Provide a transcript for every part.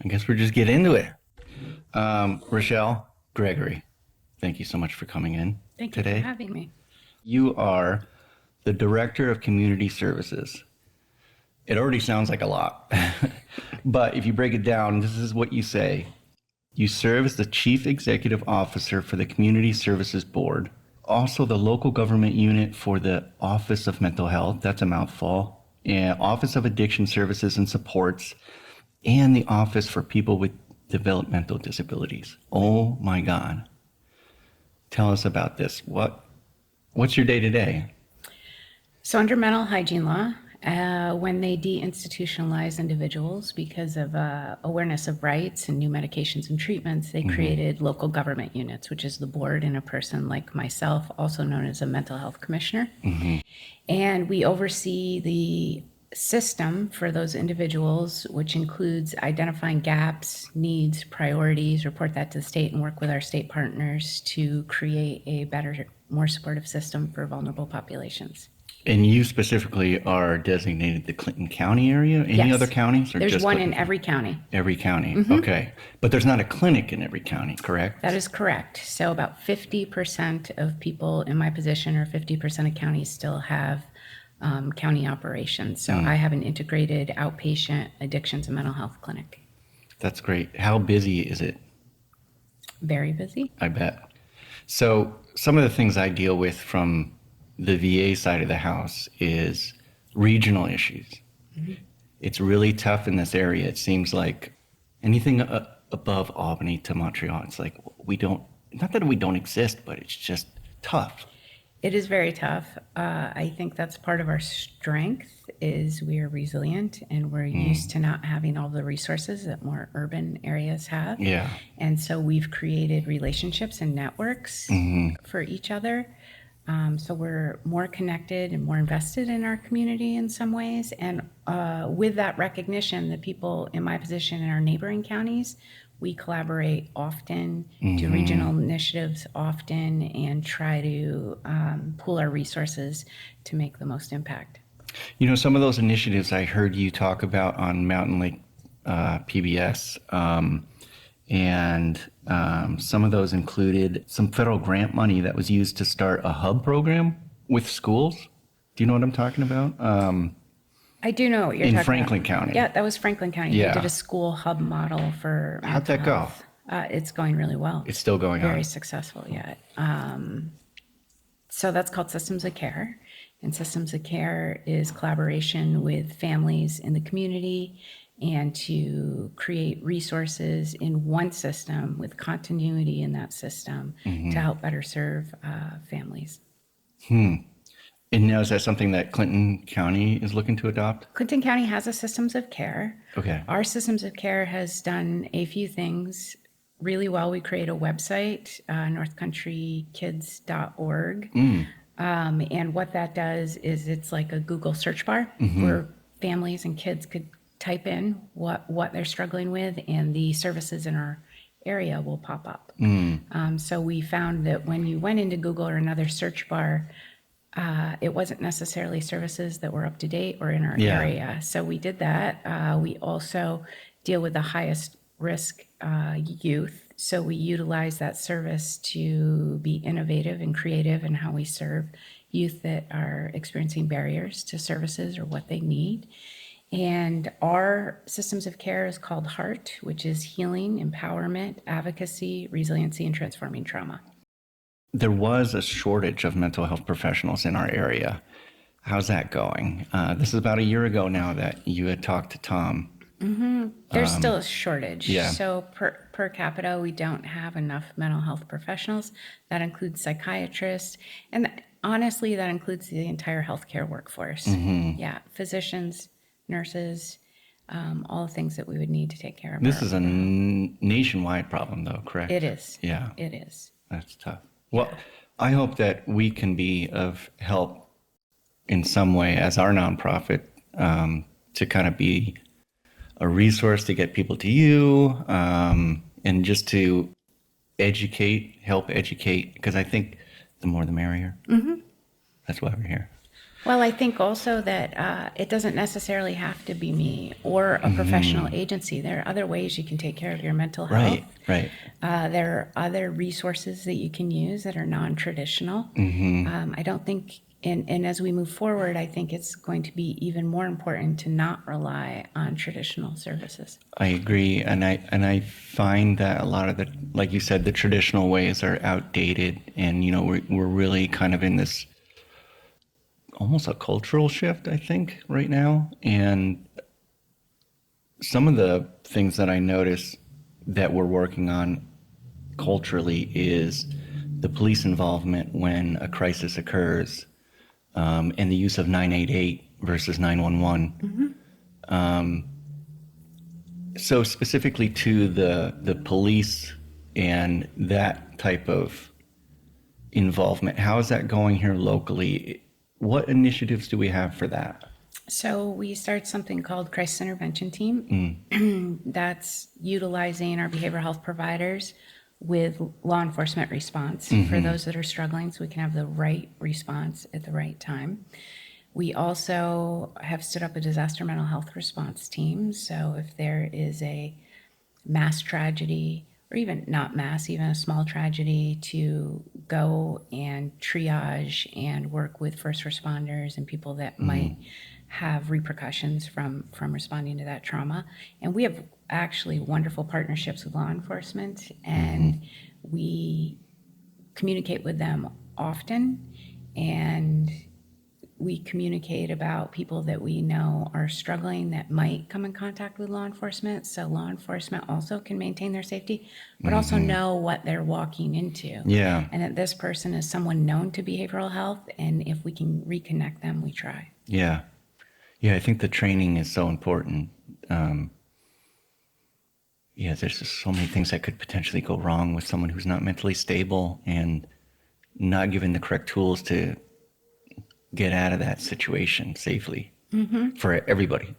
I guess we'll just get into it. Richelle Gregory, thank you so much for coming in Thank you for today. having me. You are the Director of Community Services. It already sounds like a lot, but if you break it down, this is what you say. You serve as the Chief Executive Officer for the Community Services Board, also the local government unit for the Office of Mental Health, that's a mouthful, and Office of Addiction Services and Supports, and the Office for People with Developmental Disabilities. Oh my God. Tell us about this. What's your day to day? So, under mental hygiene law, when they deinstitutionalize individuals because of awareness of rights and new medications and treatments, they created local government units, which is the board and a person like myself, also known as a mental health commissioner. And we oversee the system for those individuals, which includes identifying gaps, needs, priorities, report that to the state, and work with our state partners to create a better, more supportive system for vulnerable populations. And you specifically are designated the Clinton County area? Any Yes. other counties? Or There's just one Clinton? in every county. Every county. Okay. But there's not a clinic in every county, correct? That is correct. So about 50% of people in my position, or 50% of counties, still have county operations. So I have an integrated outpatient addictions and mental health clinic. That's great. How busy is it? Very busy. I bet. So some of the things I deal with from the VA side of the house is regional issues. It's really tough in this area. It seems like anything above Albany to Montreal, it's like not that we don't exist, but it's just tough. It is very tough. I think that's part of our strength is we are resilient and we're used to not having all the resources that more urban areas have. Yeah. And so we've created relationships and networks for each other. So we're more connected and more invested in our community in some ways. And with that recognition, the people in my position in our neighboring counties, we collaborate often, do regional initiatives often, and try to pool our resources to make the most impact. You know, some of those initiatives I heard you talk about on Mountain Lake PBS, and some of those included some federal grant money that was used to start a hub program with schools. Do you know what I'm talking about? I do know what you're In talking Franklin about. County. Yeah, that was Franklin County. Yeah. They did a school hub model for How'd that mental go? health. It's going really well. It's still going on. Very successful, yeah. So that's called Systems of Care. And Systems of Care is collaboration with families in the community and to create resources in one system with continuity in that system to help better serve families. And now is that something that Clinton County is looking to adopt? Clinton County has a Systems of Care. Okay. Our Systems of Care has done a few things really well. We create a website, northcountrykids.org. And what that does is it's like a Google search bar where families and kids could type in what they're struggling with, and the services in our area will pop up. So we found that when you went into Google or another search bar, it wasn't necessarily services that were up to date or in our area. So we did that. We also deal with the highest risk youth. So we utilize that service to be innovative and creative in how we serve youth that are experiencing barriers to services or what they need. And our Systems of Care is called HEART, which is Healing, Empowerment, Advocacy, Resiliency, and Transforming Trauma. There was a shortage of mental health professionals in our area. How's that going? This is about a year ago now that you had talked to Tom. There's still a shortage. yeah. So per capita, we don't have enough mental health professionals. That includes psychiatrists. And honestly, that includes the entire healthcare workforce. Yeah, physicians, nurses, all the things that we would need to take care of. This is a nationwide problem, though, correct? It is. Yeah. It is. That's tough. Well, I hope that we can be of help in some way as our nonprofit to kind of be a resource to get people to you and just to help educate, because I think the more the merrier. That's why we're here. Well, I think also that it doesn't necessarily have to be me or a professional agency. There are other ways you can take care of your mental health. Right, right. There are other resources that you can use that are non-traditional. I don't think, and as we move forward, I think it's going to be even more important to not rely on traditional services. I agree, and I find that a lot of the, like you said, the traditional ways are outdated, and we're really kind of in this almost a cultural shift, I think, right now. And some of the things that I notice that we're working on culturally is the police involvement when a crisis occurs, and the use of 988 versus 911. So specifically to the police and that type of involvement, how is that going here locally? What initiatives do we have for that? So we started something called Crisis Intervention Team. That's utilizing our behavioral health providers with law enforcement response for those that are struggling, so we can have the right response at the right time. We also have stood up a disaster mental health response team. So if there is a mass tragedy, or even not mass, even a small tragedy, to go and triage and work with first responders and people that might have repercussions from responding to that trauma. And we have actually wonderful partnerships with law enforcement, and we communicate with them often, and we communicate about people that we know are struggling that might come in contact with law enforcement, so law enforcement also can maintain their safety, but also know what they're walking into. Yeah. And that this person is someone known to behavioral health, and if we can reconnect them, we try. Yeah. Yeah, I think the training is so important. Yeah, there's just so many things that could potentially go wrong with someone who's not mentally stable and not given the correct tools to get out of that situation safely for everybody.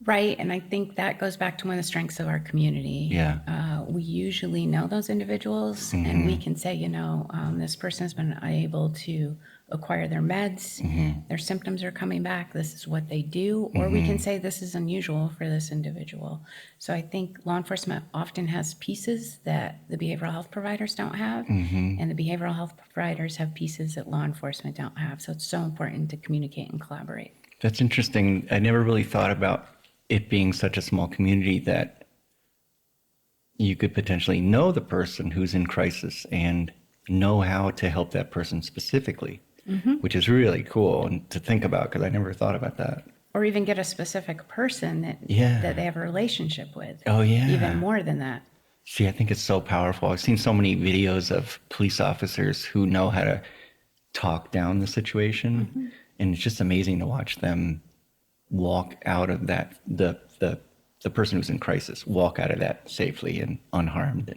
Right, and I think that goes back to one of the strengths of our community. Yeah. We usually know those individuals, and we can say, this person has been unable to acquire their meds, their symptoms are coming back, this is what they do, or we can say this is unusual for this individual. So I think law enforcement often has pieces that the behavioral health providers don't have, and the behavioral health providers have pieces that law enforcement don't have. So it's so important to communicate and collaborate. That's interesting. I never really thought about it being such a small community that you could potentially know the person who's in crisis and know how to help that person specifically, which is really cool and to think about, because I never thought about that. Or even get a specific person that they have a relationship with. Oh, yeah. Even more than that. See, I think it's so powerful. I've seen so many videos of police officers who know how to talk down the situation, and it's just amazing to watch them walk out of that, the person who's in crisis, walk out of that safely and unharmed,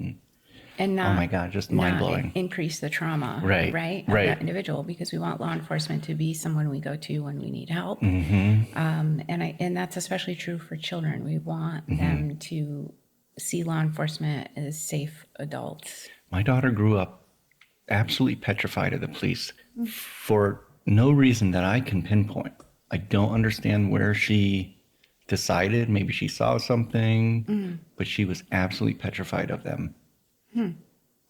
and not, oh my God, just mind-blowing. Not increase the trauma, Right, of right. that individual, because we want law enforcement to be someone we go to when we need help. Mm-hmm. And that's especially true for children. We want them to see law enforcement as safe adults. My daughter grew up absolutely petrified of the police for no reason that I can pinpoint. I don't understand where she decided. Maybe she saw something, but she was absolutely petrified of them.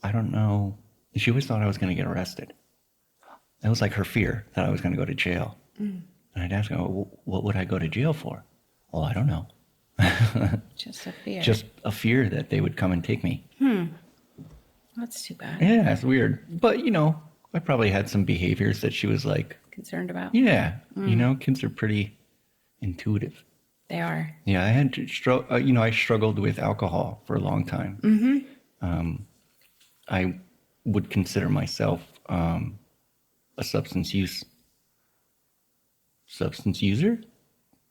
I don't know. She always thought I was going to get arrested. That was like her fear, that I was going to go to jail. And I'd ask her, well, what would I go to jail for? Oh, I don't know. Just a fear. Just a fear that they would come and take me. That's too bad. Yeah, it's weird. But, I probably had some behaviors that she was like, Concerned about? yeah, kids are pretty intuitive. They are. Yeah, I had to I struggled with alcohol for a long time. I would consider myself a substance user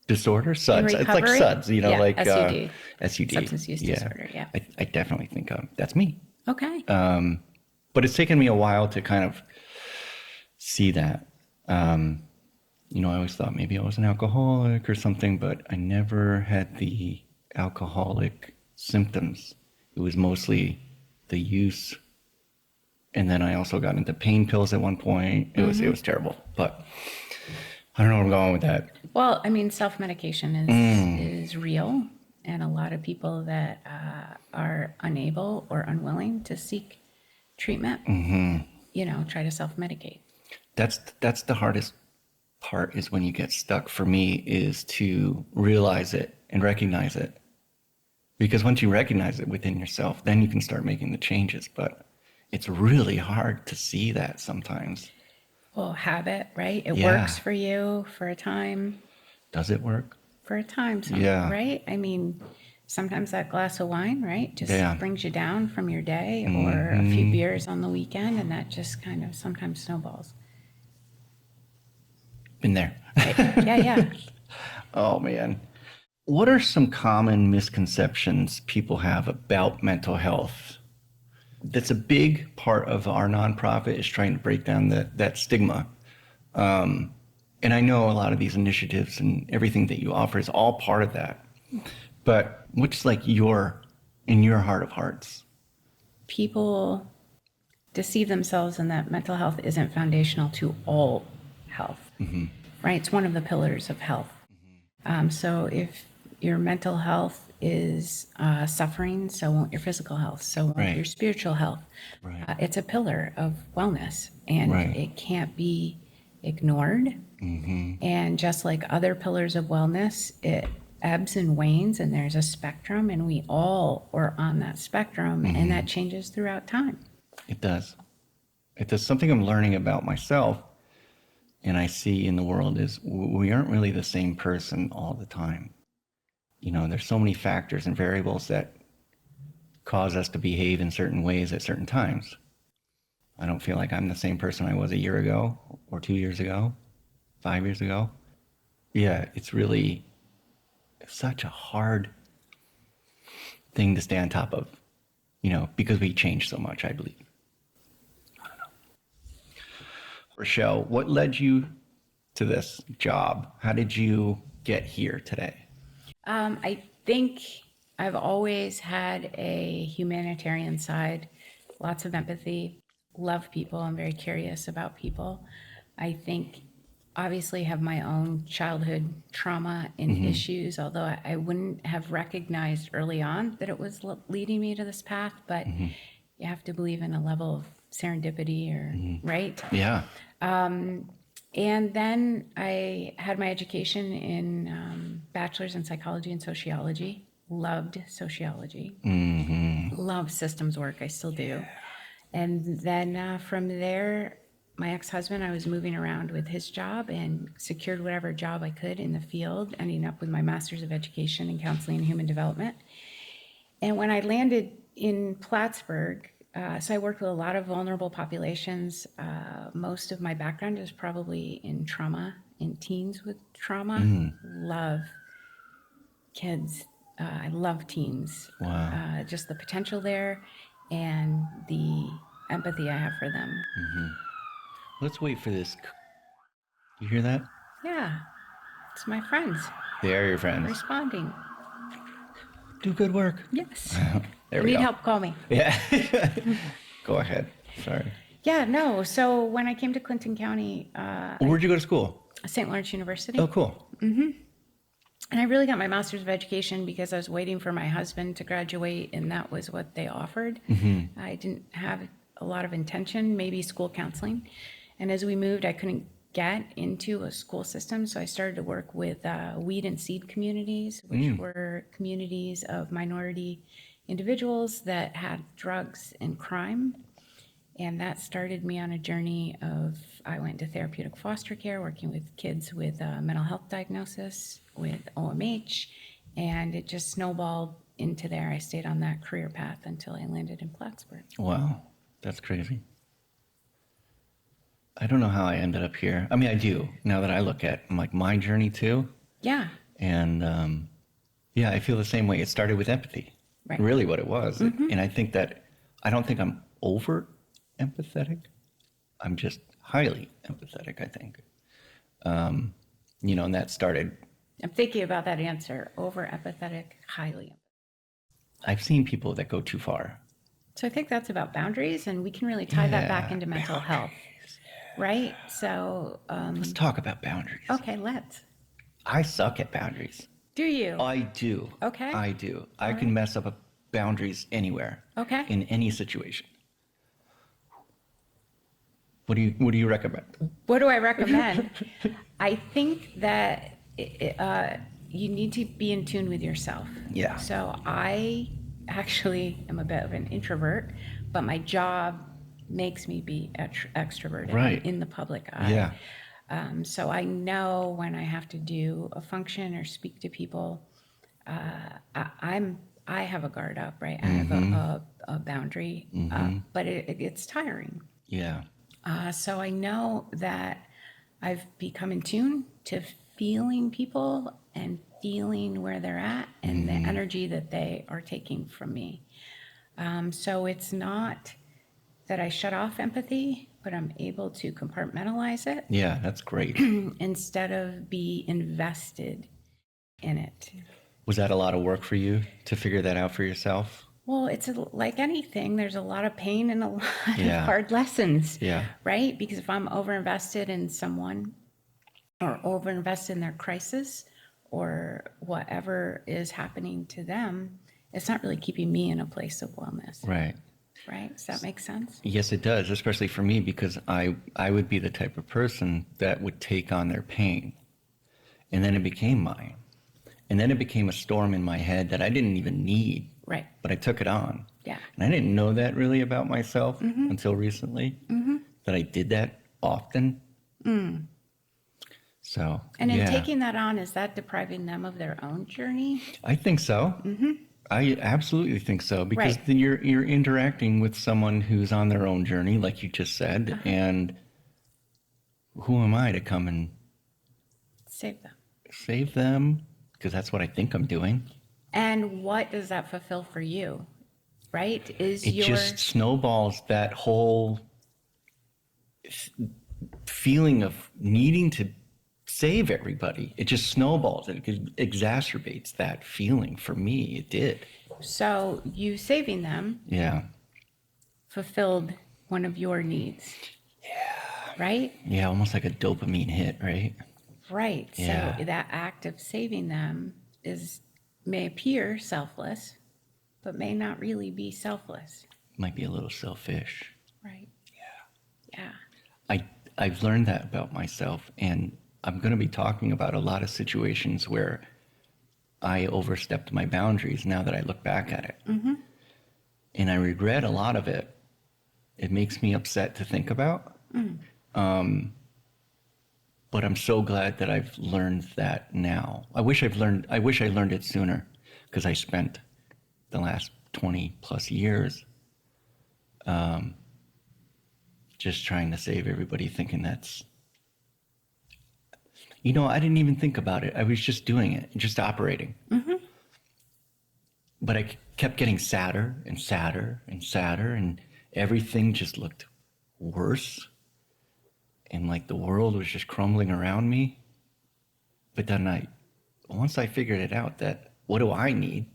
disorder. SUDS. It's like SUDS, like SUD. SUD. Substance use disorder. Yeah. I definitely think that's me. Okay. But it's taken me a while to kind of see that. I always thought maybe I was an alcoholic or something, but I never had the alcoholic symptoms. It was mostly the use. And then I also got into pain pills at one point. It was terrible. But I don't know where I'm going with that. Well, I mean, self-medication is real, and a lot of people that are unable or unwilling to seek treatment, try to self-medicate. That's the hardest part, is when you get stuck, for me, is to realize it and recognize it. Because once you recognize it within yourself, then you can start making the changes. But it's really hard to see that sometimes. Well, habit, right? It Yeah. works for you for a time, Does it work? Yeah. right? I mean, sometimes that glass of wine, right, just Yeah. brings you down from your day, or a few beers on the weekend, and that just kind of sometimes snowballs. Been there. Right? Yeah. Oh, man. What are some common misconceptions people have about mental health? That's a big part of our nonprofit, is trying to break down that stigma. And I know a lot of these initiatives and everything that you offer is all part of that. But what's like in your heart of hearts? People deceive themselves in that mental health isn't foundational to all health, right? It's one of the pillars of health. So if your mental health is suffering, so won't your physical health, so won't Right. your spiritual health. Right. It's a pillar of wellness, and Right. it can't be ignored. And just like other pillars of wellness, it ebbs and wanes, and there's a spectrum, and we all are on that spectrum, and that changes throughout time. It does. It does. Something I'm learning about myself and I see in the world is we aren't really the same person all the time. There's so many factors and variables that cause us to behave in certain ways at certain times. I don't feel like I'm the same person I was a year ago or 2 years ago, 5 years ago. Yeah, it's really such a hard thing to stay on top of, because we change so much, I believe. I don't know. Richelle, what led you to this job? How did you get here today? I think I've always had a humanitarian side, lots of empathy, love people. I'm very curious about people. I think obviously have my own childhood trauma and issues, although I wouldn't have recognized early on that it was leading me to this path, but you have to believe in a level of serendipity, or right? Yeah. And then I had my education in bachelor's in psychology and sociology. Loved sociology. Love systems work. I still do. And then from there, my ex-husband, I was moving around with his job and secured whatever job I could in the field, ending up with my master's of education in counseling and human development. And when I landed in Plattsburgh, so I worked with a lot of vulnerable populations. Most of my background is probably in trauma, in teens with trauma. Love kids. I love teens. Wow. Just the potential there and the empathy I have for them. Let's wait for this. You hear that? Yeah, it's my friends They are your friends. responding. Do good work. Yes. There If we you need go. help, call me. Yeah. Go ahead. Sorry. Yeah, no. So when I came to Clinton County, Where'd you go to school? St. Lawrence University. Oh, cool. And I really got my master's of education because I was waiting for my husband to graduate, and that was what they offered. I didn't have a lot of intention, maybe school counseling. And as we moved, I couldn't get into a school system, so I started to work with weed and seed communities, which were communities of minority individuals that had drugs and crime. And that started me on a journey of, I went to therapeutic foster care, working with kids with mental health diagnosis, with OMH, and it just snowballed into there. I stayed on that career path until I landed in Plattsburgh. Wow. That's crazy. I don't know how I ended up here. I mean, I do, now that I look at like my journey too. Yeah, And yeah, I feel the same way. It started with empathy. Right. Really what it was. And I think that, I don't think I'm over empathetic. I'm just highly empathetic, I think. And that started, I'm thinking about that answer. Over empathetic, highly. I've seen people that go too far. So I think that's about boundaries, and we can really tie that back Yeah, into mental health. right? So, Let's talk about boundaries. okay, let's. I suck at boundaries. Do you? I do. Okay. I do. I All can right. mess up boundaries anywhere. Okay. In any situation. What do you recommend? What do I recommend? I think that you need to be in tune with yourself. Yeah. So I actually am a bit of an introvert, but my job makes me be extroverted. Right. I'm in the public eye. Yeah. So I know when I have to do a function or speak to people, I have a guard up, right? I have a boundary, but it gets tiring. Yeah. So I know that I've become in tune to feeling people and feeling where they're at and the energy that they are taking from me. So it's not that I shut off empathy, but I'm able to compartmentalize it Yeah, that's great. instead of be invested in it. Was that a lot of work for you to figure that out for yourself? Well, like anything, there's a lot of pain and a lot Yeah. of hard lessons, Yeah. right? Because if I'm overinvested in someone or overinvested in their crisis or whatever is happening to them, it's not really keeping me in a place of wellness, Right. right? Does that make sense? Yes, it does, especially for me because I would be the type of person that would take on their pain. And then it became mine. And then it became a storm in my head that I didn't even need, Right. but I took it on. Yeah. And I didn't know that really about myself until recently, that I did that often. So, And in yeah, taking that on, is that depriving them of their own journey? I think so. I absolutely think so because Right. then you're interacting with someone who's on their own journey, like you just said, and who am I to come and Save them. save them? Because that's what I think I'm doing. And what does that fulfill for you? Right? Is It your just snowballs that whole feeling of needing to save everybody. It just snowballs and it exacerbates that feeling for me. It did. so you saving them Yeah. fulfilled one of your needs. Yeah. Right? Yeah, almost like a dopamine hit, right? Right. Yeah. So that act of saving them may appear selfless, but may not really be selfless. Might be a little selfish. Right. Yeah. I've learned that about myself, and I'm going to be talking about a lot of situations where I overstepped my boundaries now that I look back at it. And I regret a lot of it. It makes me upset to think about. But I'm so glad that I've learned that now. I wish I learned it sooner because I spent the last 20 plus years just trying to save everybody, thinking that's, I didn't even think about it. I was just doing it, just operating. But I kept getting sadder and sadder and sadder, and everything just looked worse. And like the world was just crumbling around me. But then once I figured it out, that what do I need?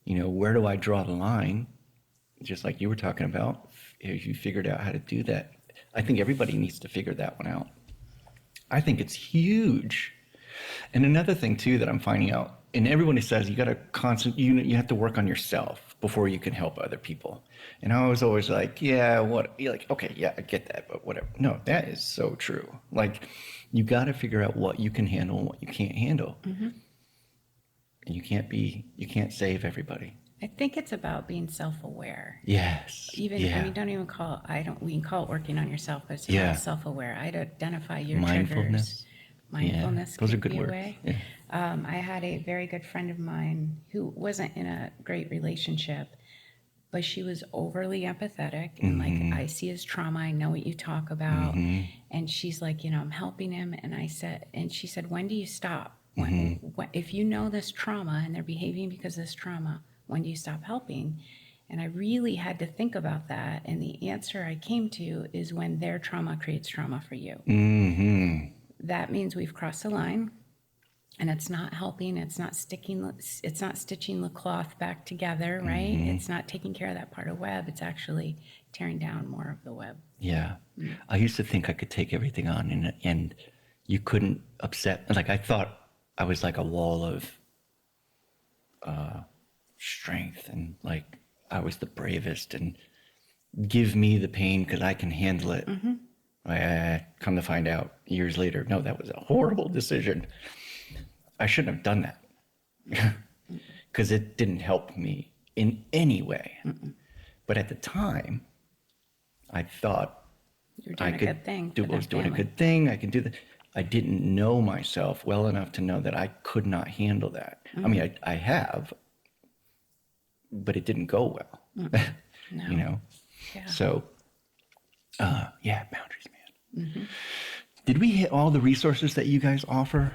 Where do I draw the line? Just like you were talking about, if you figured out how to do that, I think everybody needs to figure that one out. I think it's huge. And another thing too that I'm finding out, and everybody says you got to you have to work on yourself before you can help other people. And I was always like, yeah, what? You're like, okay, yeah, I get that, but whatever. No, that is so true. Like, you got to figure out what you can handle and what you can't handle. And you can't save everybody. I think it's about being self-aware. Yes. We can call it working on yourself, but it's Yeah. about self-aware. I'd identify your Mindfulness. triggers. Mindfulness. Those are could good be a words. way. Yeah. I had a very good friend of mine who wasn't in a great relationship, but she was overly empathetic and like, I see his trauma. I know what you talk about. And she's like, I'm helping him. And she said, when do you stop? If you know this trauma and they're behaving because of this trauma, when do you stop helping? And I really had to think about that. And the answer I came to is when their trauma creates trauma for you. That means we've crossed the line. and it's not helping. It's not stitching the cloth back together, right? It's not taking care of that part of web. It's actually tearing down more of the web. Yeah. I used to think I could take everything on, and you couldn't upset. Like, I thought I was like a wall of strength, and like I was the bravest, and give me the pain because I can handle it. I come to find out years later, no, that was a horrible decision. I shouldn't have done that because it didn't help me in any way. But at the time, I thought You're doing I a could good thing. I was doing a good thing. I could do that. I didn't know myself well enough to know that I could not handle that. I mean, I have, but it didn't go well. No. You know? Yeah. So, yeah, boundaries, man. Did we hit all the resources that you guys offer?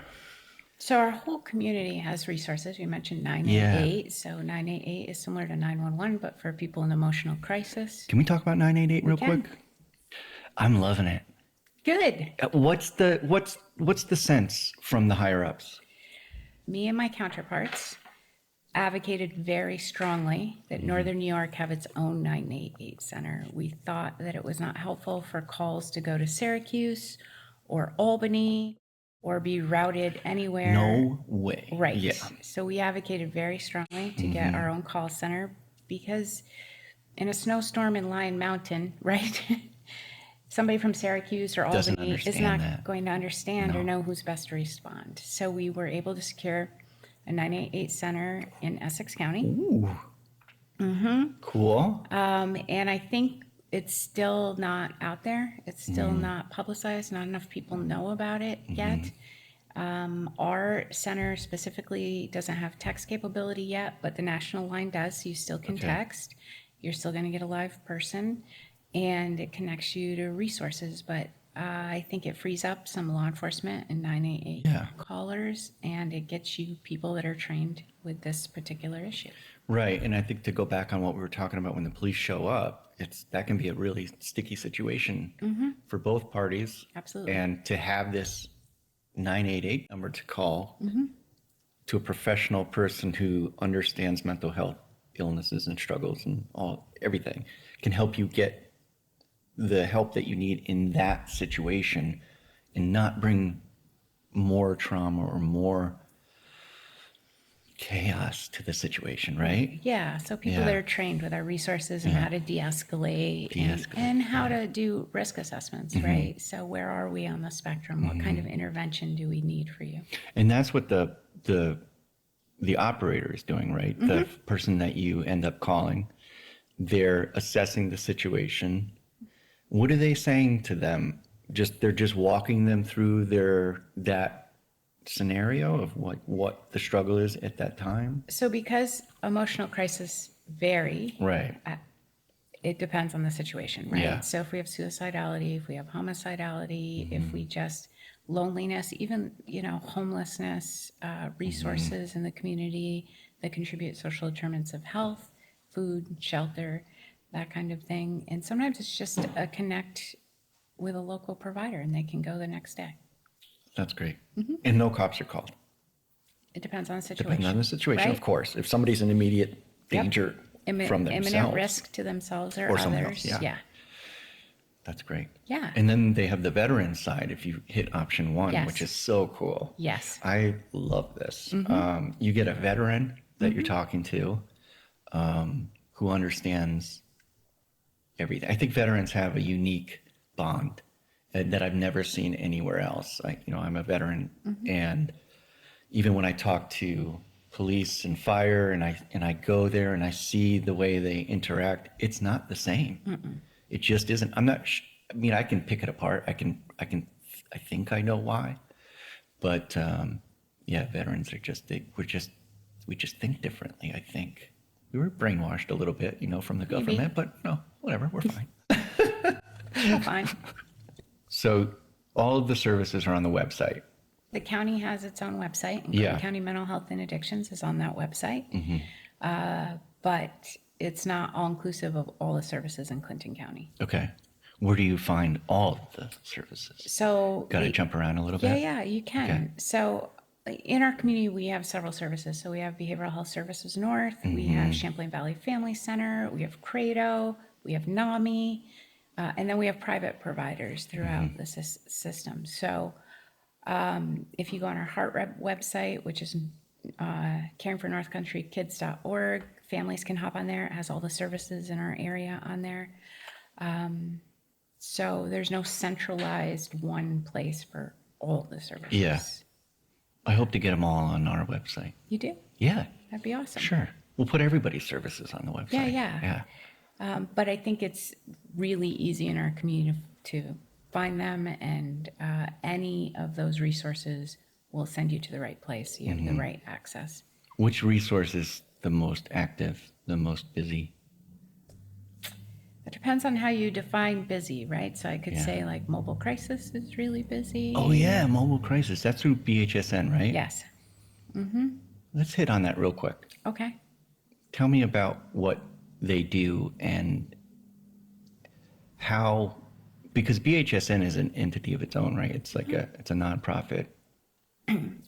So our whole community has resources. We mentioned 988. So 988 is similar to 911, but for people in emotional crisis. Can we talk about 988 real can. quick? I'm loving it. Good. What's the sense from the higher ups? Me and my counterparts advocated very strongly that Northern New York have its own 988 center. We thought that it was not helpful for calls to go to Syracuse or Albany or be routed anywhere. No way. Right. Yeah. So we advocated very strongly to get our own call center because in a snowstorm in Lion Mountain, right? Somebody from Syracuse or Doesn't Albany is understand not that. going to understand or know who's best to respond. So we were able to secure a 988 center in Essex County. Ooh. Cool. And I think it's still not out there. It's still not publicized. Not enough people know about it yet. Our center specifically doesn't have text capability yet, but the national line does. So you still can text. You're still going to get a live person, and it connects you to resources. But I think it frees up some law enforcement and 988 callers, and it gets you people that are trained with this particular issue. Right. And I think to go back on what we were talking about when the police show up, that can be a really sticky situation for both parties. Absolutely. And to have this 988 number to call to a professional person who understands mental health illnesses and struggles and everything can help you get the help that you need in that situation and not bring more trauma or more chaos to the situation, right? Yeah, so people that are trained with our resources and how to de-escalate, and how to do risk assessments, right? So where are we on the spectrum? What kind of intervention do we need for you? And that's what the operator is doing, right? The person that you end up calling, they're assessing the situation. What are they saying to them? They're just walking them through that scenario of what the struggle is at that time? So because emotional crises vary, Right. it depends on the situation, right? Yeah. So if we have suicidality, if we have homicidality, if we just loneliness, even, homelessness, resources in the community that contribute social determinants of health, food, shelter, that kind of thing. And sometimes it's just a connect with a local provider and they can go the next day. That's great. And no cops are called. It depends on the situation. Depends on the situation, right? of course. If somebody's in immediate danger from themselves. Imminent risk to themselves or someone others. else, Yeah. That's great. Yeah. And then they have the veteran side if you hit option 1, Yes. which is so cool. Yes. I love this. You get a veteran that you're talking to who understands everything. I think veterans have a unique bond that I've never seen anywhere else. I'm a veteran, and even when I talk to police and fire, and I go there and I see the way they interact, it's not the same. It just isn't. I'm not. I can pick it apart. I think I know why, but veterans are we just think differently. I think we were brainwashed a little bit, from the government, but whatever, we're fine. We're fine. So all of the services are on the website. The county has its own website. And Yeah. County Mental Health and Addictions is on that website. But it's not all inclusive of all the services in Clinton County. Okay. Where do you find all of the services? So Got to jump around a little bit? Yeah, you can. Okay. So In our community, we have several services. So we have Behavioral Health Services North, we have Champlain Valley Family Center, we have Credo, we have NAMI, and then we have private providers throughout the system. So if you go on our HeartRep website, which is caringfornorthcountrykids.org, families can hop on there. It has all the services in our area on there. So there's no centralized one place for all the services. Yeah. I hope to get them all on our website. You do? Yeah, That'd be awesome. sure. We'll put everybody's services on the website. Yeah. But I think it's really easy in our community to find them, and any of those resources will send you to the right place. You have the right access. Which resource is the most active, the most busy? It depends on how you define busy, right? So I could Yeah. say like mobile crisis is really busy. Oh yeah, mobile crisis. That's through BHSN, right? Yes. Let's hit on that real quick. Okay. Tell me about what they do and how, because BHSN is an entity of its own, right? It's like it's a nonprofit.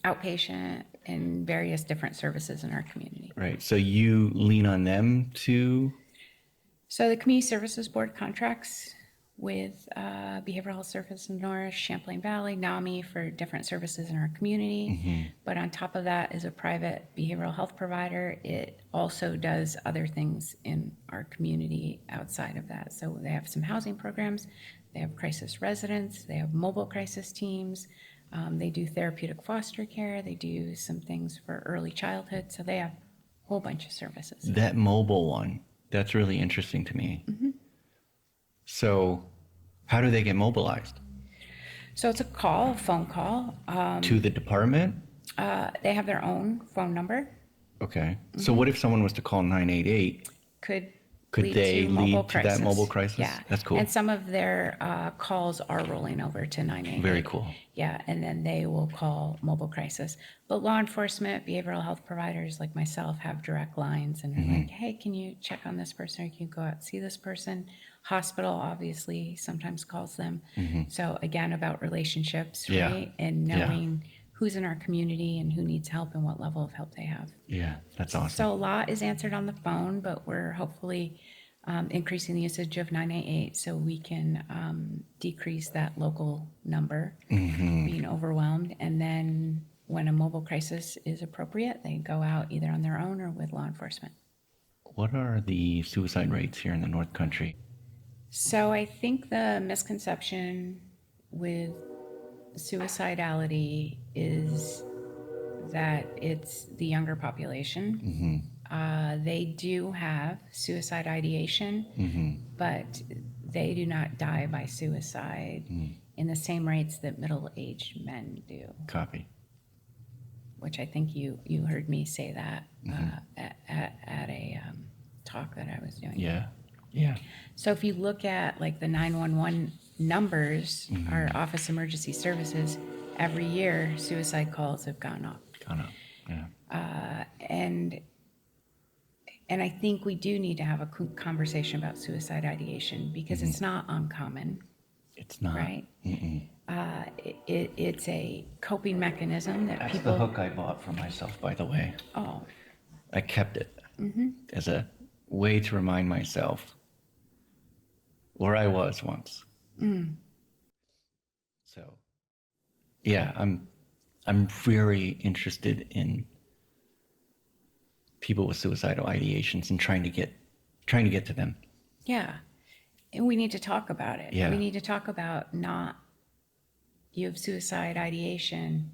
Outpatient and various different services in our community. Right. So you lean on them to. So the Community Services Board contracts with Behavioral Health Services North, Champlain Valley, NAMI for different services in our community. But on top of that is a private behavioral health provider. It also does other things in our community outside of that. So they have some housing programs, they have crisis residents, they have mobile crisis teams, they do therapeutic foster care, they do some things for early childhood. So they have a whole bunch of services. That mobile one, that's really interesting to me. So how do they get mobilized? So it's a call, a phone call. To the department? They have their own phone number. Okay. So what if someone was to call 988? Could Could they to mobile lead to that mobile crisis? Yeah. That's cool. And some of their calls are rolling over to 988. Very cool. Yeah, and then they will call mobile crisis. But law enforcement, behavioral health providers like myself have direct lines and are like, hey, can you check on this person, or can you go out and see this person? Hospital obviously sometimes calls them. So again, about relationships, Yeah. right? And Yeah. knowing who's in our community and who needs help and what level of help they have. Yeah, that's awesome. So a lot is answered on the phone, but we're hopefully increasing the usage of 988 so we can decrease that local number being overwhelmed. And then when a mobile crisis is appropriate, they go out either on their own or with law enforcement. What are the suicide rates here in the North Country? So I think the misconception with suicidality is that it's the younger population. They do have suicide ideation, but they do not die by suicide in the same rates that middle-aged men do, Copy. which I think you heard me say that at a talk that I was doing. Yeah. Yeah. So if you look at like the 911 numbers, our office emergency services, every year suicide calls have gone up. Gone up. Yeah. And I think we do need to have a conversation about suicide ideation because it's not uncommon, It's not. right? It's a coping mechanism that That's people. the hook I bought for myself, by the way. Oh, I kept it as a way to remind myself where I was once. So, yeah, I'm very interested in people with suicidal ideations and trying to get to them. yeah. And we need to talk about it. Yeah. We need to talk about you have suicide ideation,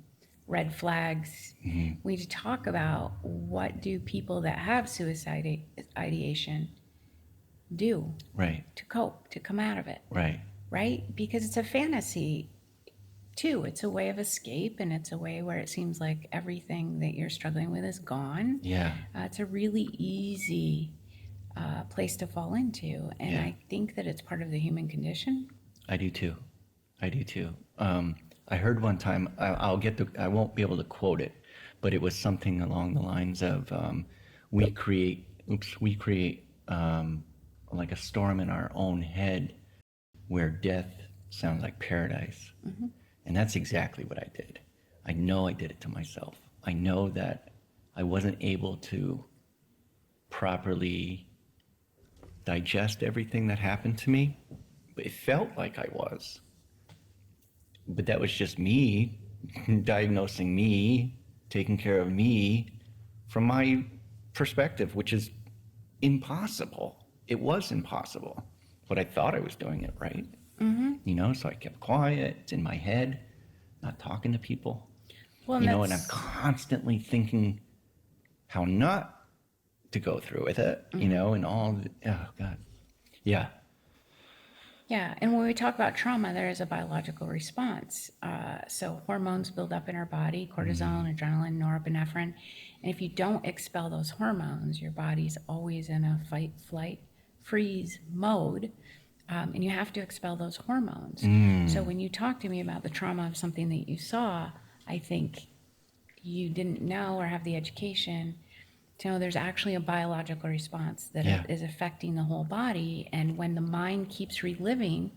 red flags. We need to talk about what do people that have suicide ideation do Right. to cope, to come out of it, Right. right? Because it's a fantasy too. It's a way of escape, and it's a way where it seems like everything that you're struggling with is gone. Yeah. It's a really easy place to fall into, and Yeah. I think that it's part of the human condition. I do too. I do too. I heard one time, I won't be able to quote it, but it was something along the lines of, we create like a storm in our own head where death sounds like paradise. And that's exactly what I did. I know I did it to myself. I know that I wasn't able to properly digest everything that happened to me, but it felt like I was. But that was just me diagnosing me, taking care of me from my perspective, which is impossible. It was impossible, but I thought I was doing it right. So I kept quiet. It's in my head, not talking to people. Well, And I'm constantly thinking how not to go through with it, and oh God. Yeah. Yeah, and when we talk about trauma, there is a biological response. So hormones build up in our body, cortisol, adrenaline, norepinephrine. And if you don't expel those hormones, your body's always in a fight, flight, freeze mode. And you have to expel those hormones. So when you talk to me about the trauma of something that you saw, I think you didn't know or have the education to know there's actually a biological response that is affecting the whole body. And when the mind keeps reliving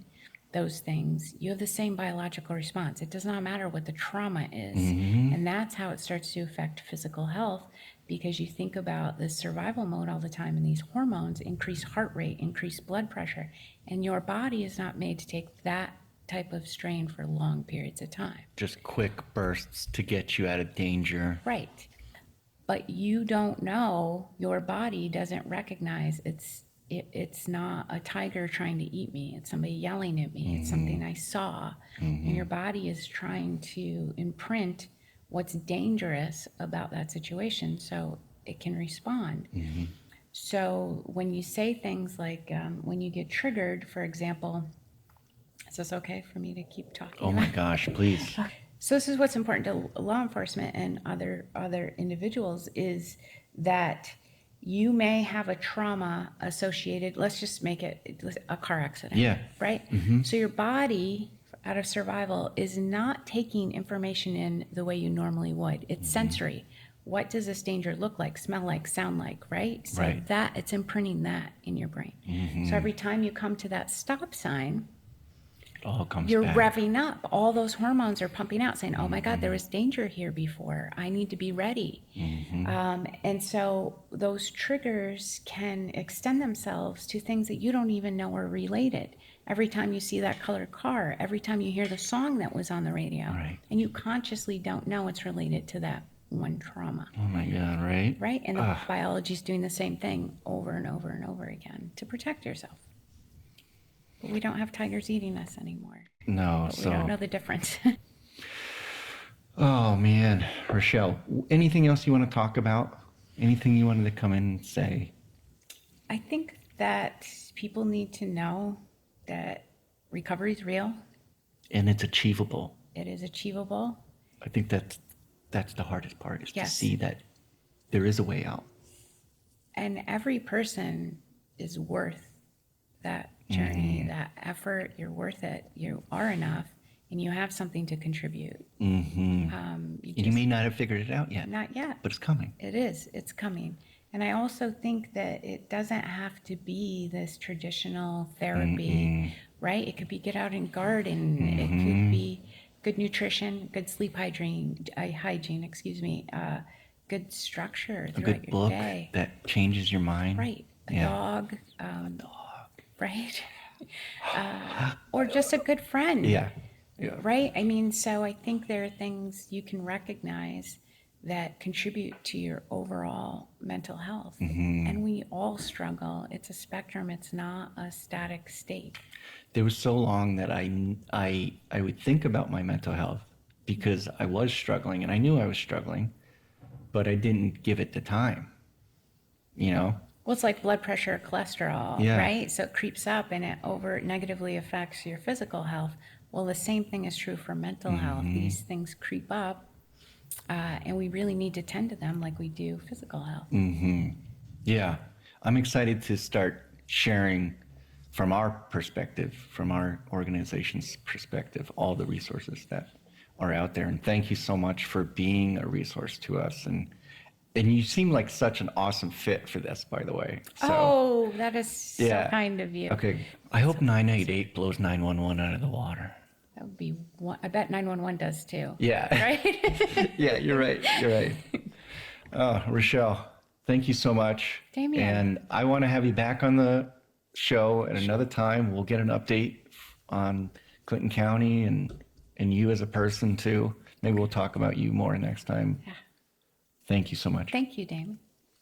those things, you have the same biological response. It does not matter what the trauma is. And that's how it starts to affect physical health, because you think about the survival mode all the time, and these hormones increase heart rate, increase blood pressure, and your body is not made to take that type of strain for long periods of time. Just quick bursts to get you out of danger. Right. But you don't know, your body doesn't recognize it's not a tiger trying to eat me. It's somebody yelling at me. It's something I saw. And your body is trying to imprint what's dangerous about that situation so it can respond. So when you say things like, when you get triggered, for example, is this okay for me to keep talking? Oh my gosh, please. So this is what's important to law enforcement and other individuals, is that you may have a trauma associated, let's just make it a car accident. Yeah. Right? So your body, out of survival, is not taking information in the way you normally would. It's sensory. What does this danger look like, smell like, sound like, right? So Right. that, it's imprinting that in your brain. So every time you come to that stop sign, It all comes you're back. revving up. All those hormones are pumping out, saying, oh my God, there was danger here before. I need to be ready. And so those triggers can extend themselves to things that you don't even know are related. Every time you see that colored car, every time you hear the song that was on the radio, Right. and you consciously don't know it's related to that one trauma. Oh my God, right? Right? And the biology's doing the same thing over and over and over again to protect yourself. But we don't have tigers eating us anymore. No, But we so. don't know the difference. Oh man, Richelle, anything else you want to talk about? Anything you wanted to come in and say? I think that people need to know that recovery is real. And it's achievable. It is achievable. I think that's the hardest part, is to Yes. see that there is a way out. And every person is worth that journey, that effort. You're worth it. You are enough, and you have something to contribute. You may not have figured it out yet, Not yet. but it's coming. It is. It's coming. And I also think that it doesn't have to be this traditional therapy, right? It could be get out and garden. It could be good nutrition, good sleep hygiene, good structure A throughout good your book day. that changes your mind. Right. A Yeah. dog. Right. Or just a good friend. Yeah. Yeah. Right? I mean, so I think there are things you can recognize that contribute to your overall mental health. And we all struggle. It's a spectrum. It's not a static state. There was so long that I would think about my mental health because I was struggling, and I knew I was struggling, but I didn't give it the time. Well, it's like blood pressure, cholesterol, Yeah. right? So it creeps up and it negatively affects your physical health. Well, the same thing is true for mental health. These things creep up, and we really need to tend to them like we do physical health. Yeah. I'm excited to start sharing from our perspective, from our organization's perspective, all the resources that are out there. And thank you so much for being a resource to us. And you seem like such an awesome fit for this, by the way. So, Oh, that is so yeah. kind of you. Okay. I hope 988 blows 911 out of the water. That would be one. I bet 911 does too. Yeah. Right? Yeah, you're right. You're right. Richelle, thank you so much. Damian. And I want to have you back on the show at another time. We'll get an update on Clinton County and you as a person too. Maybe we'll talk about you more next time. Yeah. Thank you so much. Thank you, Damon.